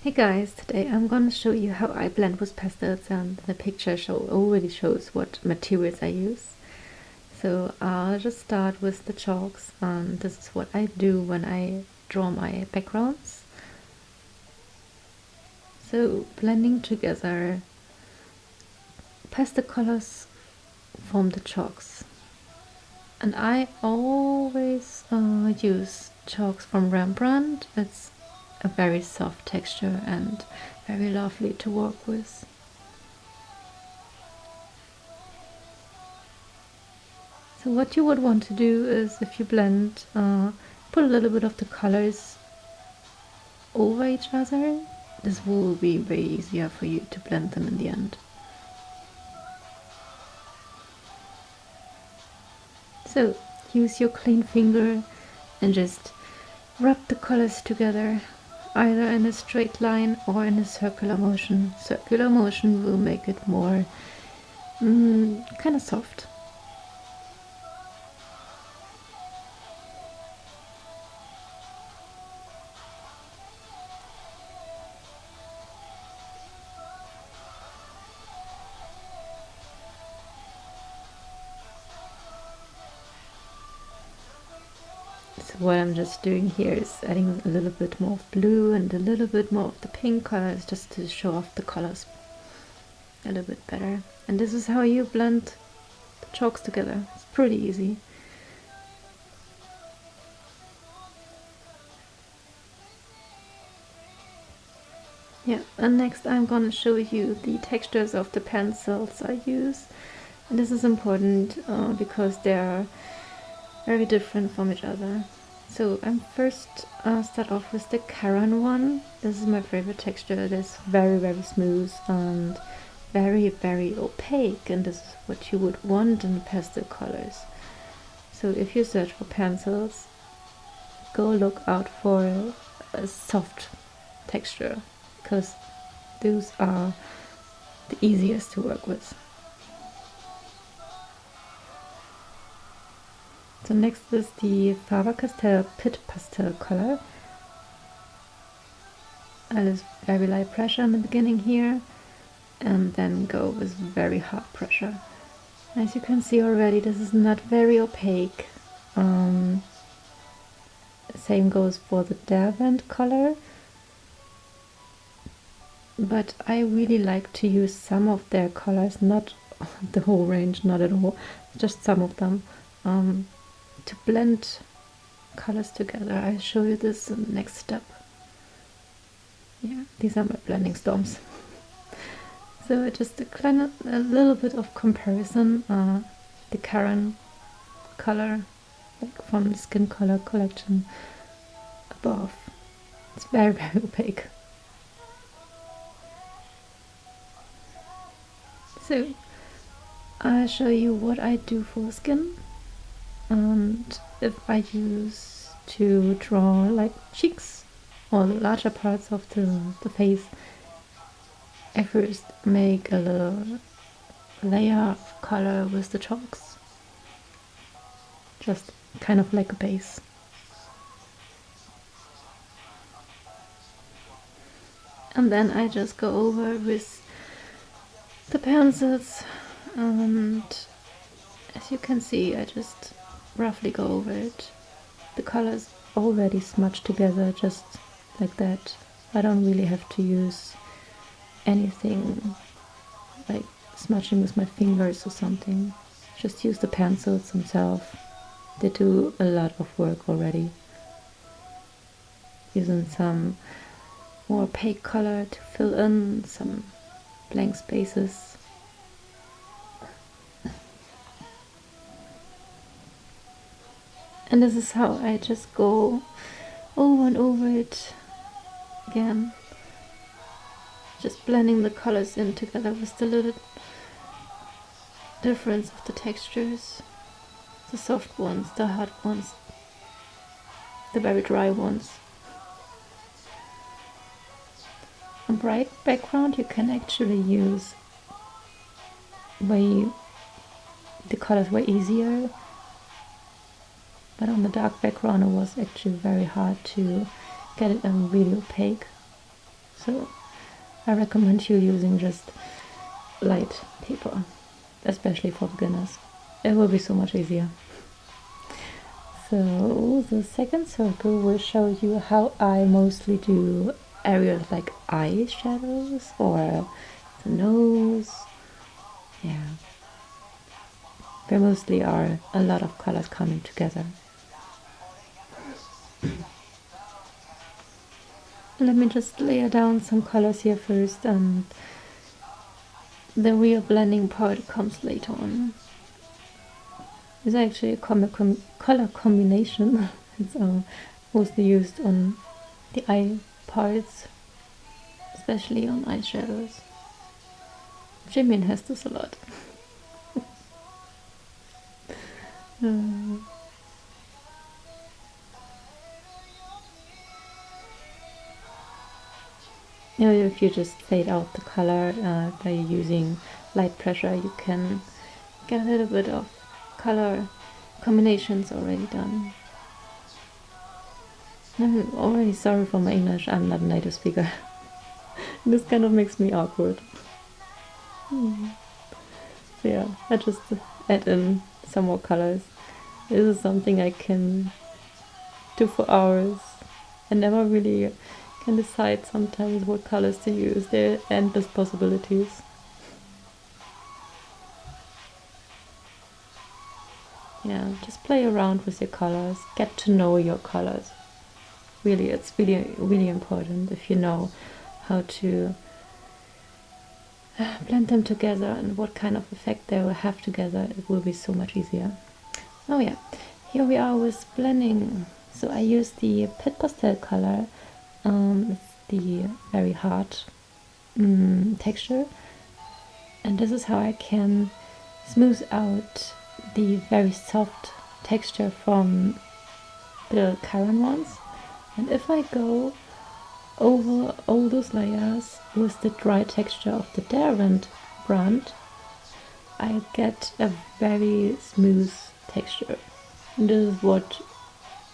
Hey guys, today I'm gonna show you how I blend with pastels, and the picture already shows what materials I use. So I'll just start with the chalks, and this is what I do when I draw my backgrounds. So blending together pastel colors from the chalks. And I always use chalks from Rembrandt. It's a very soft texture and very lovely to work with. So what you would want to do is, if you blend, put a little bit of the colors over each other. This will be way easier for you to blend them in the end. So use your clean finger and just rub the colors together, either in a straight line or in a circular motion. Circular motion will make it more kind of soft. So what I'm just doing here is adding a little bit more of blue and a little bit more of the pink colors, just to show off the colors a little bit better. And this is how you blend the chalks together. It's pretty easy. Yeah, and next I'm gonna show you the textures of the pencils I use. And this is important because they are very different from each other. So I'm first start off with the Caran one. This is my favorite texture. It is very smooth and very opaque, and this is what you would want in pastel colors. So if you search for pencils, go look out for a soft texture, because those are the easiest to work with. So next is the Faber-Castell Pit Pastel color. I use very light pressure in the beginning here, and then go with very hard pressure. As you can see already, this is not very opaque. Same goes for the Derwent color, but I really like to use some of their colors, not the whole range, not at all, just some of them, to blend colors together. I'll show you this in the next step. Yeah, these are my blending storms. So just a little bit of comparison. The Caran color, like from the Skin Color collection above, it's very opaque. So I'll show you what I do for skin, and if I use to draw like cheeks or the larger parts of the face, I first make a little layer of color with the chalks, just kind of like a base. And then I just go over with the pencils, and as you can see, I just roughly go over it. The colors already smudge together just like that. I don't really have to use anything like smudging with my fingers or something. Just use the pencils themselves. They do a lot of work already. Using some more opaque color to fill in some blank spaces. And this is how I just go over and over it again, just blending the colors in together with the little difference of the textures, the soft ones, the hard ones, the very dry ones. On bright background you can actually use the colors way easier, but on the dark background it was actually very hard to get it really opaque. So So I recommend you using just light paper, especially for beginners. It will be so much easier. So the second circle will show you how I mostly do areas like eye shadows or the nose. Yeah, there mostly are a lot of colors coming together. Let me just layer down some colors here first, and the real blending part comes later on. It's actually a color combination. It's mostly used on the eye parts, especially on eyeshadows. Jimin has this a lot. If you just fade out the color by using light pressure, you can get a little bit of color combinations already done. I'm already sorry for my English, I'm not a native speaker. This kind of makes me awkward. So yeah, I just add in some more colors. This is something I can do for hours. I never really can decide sometimes what colors to use. There are endless possibilities. Yeah, just play around with your colors, get to know your colors. Really, it's really important if you know how to blend them together and what kind of effect they will have together. It will be so much easier. Oh yeah, here we are with blending. So I use the Pit Pastel color. It's the very hard texture, and this is how I can smooth out the very soft texture from the Karan ones. And if I go over all those layers with the dry texture of the Derwent brand, I get a very smooth texture. And this is what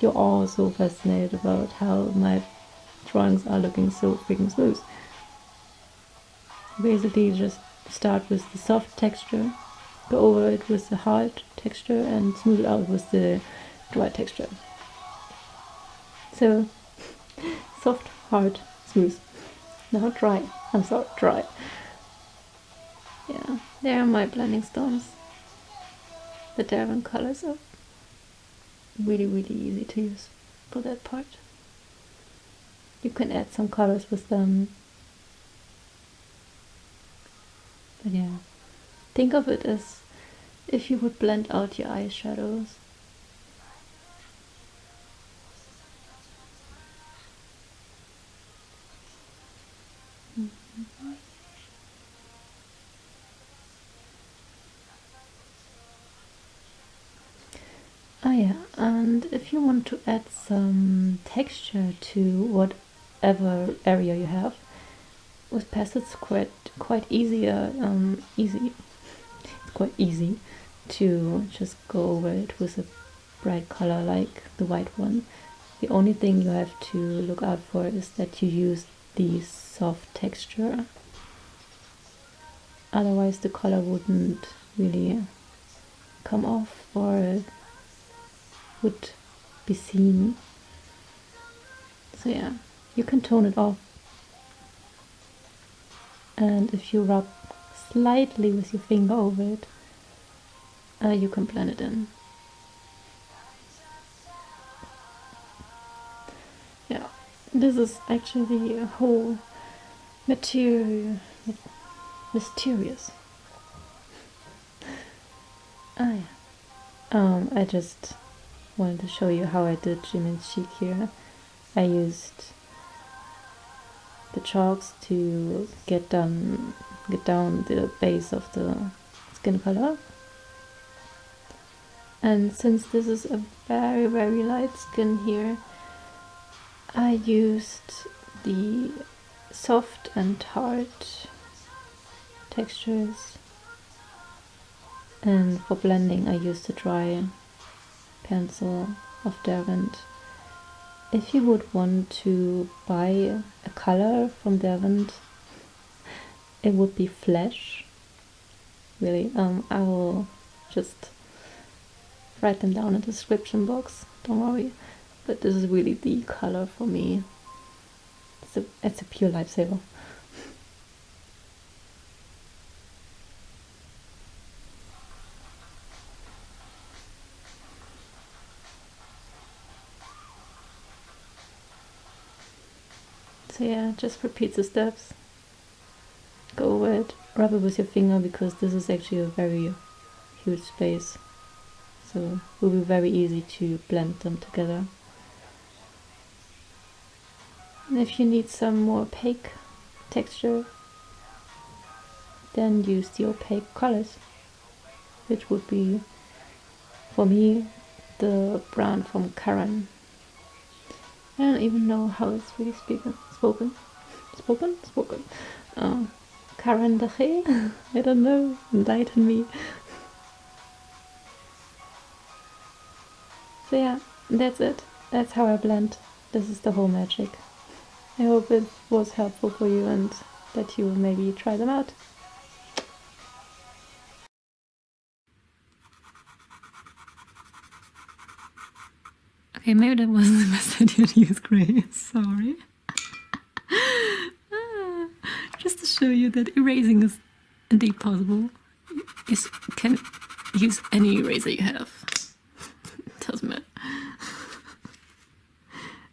you're all so fascinated about, how my drawings are looking so freaking smooth. Basically just start with the soft texture, go over it with the hard texture, and smooth it out with the dry texture. So soft, hard, smooth. Now dry. I'm sorry, dry. Yeah, there are my blending stones. The Derwent colors are really easy to use for that part. You can add some colors with them. But yeah, think of it as if you would blend out your eyeshadows. Oh yeah, and if you want to add some texture to whatever area you have, with pastels it's quite easy. It's quite easy to just go over it with a bright color like the white one. The only thing you have to look out for is that you use the soft texture. Otherwise the color wouldn't really come off or would be seen. So yeah, you can tone it off. And if you rub slightly with your finger over it, you can blend it in. Yeah, this is actually a whole mysterious. Ah yeah. I just wanted to show you how I did Jimin's cheek here. I used the chalks to get down the base of the skin color. And since this is a very light skin here, I used the soft and hard textures, and for blending I used the dry pencil of Derwent. If you would want to buy a color from Derwent, it would be Flesh. Really, I will just write them down in the description box, don't worry. But this is really the color for me. It's a pure lifesaver. So yeah, just repeat the steps. Go over it, rub it with your finger because this is actually a very huge space. So it will be very easy to blend them together. And if you need some more opaque texture, then use the opaque colors, which would be, for me, the brand from Karan. I don't even know how it's really spoken. Karan Dahe? I don't know. Enlighten me. So yeah, that's it. That's how I blend. This is the whole magic. I hope it was helpful for you and that you will maybe try them out. Okay, maybe that wasn't the best idea to use grey. Sorry. Just to show you that erasing is indeed possible. You can use any eraser you have. Doesn't matter.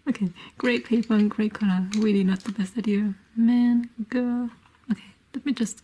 Okay, great paper and great color. Really not the best idea. Man, girl. Okay, let me just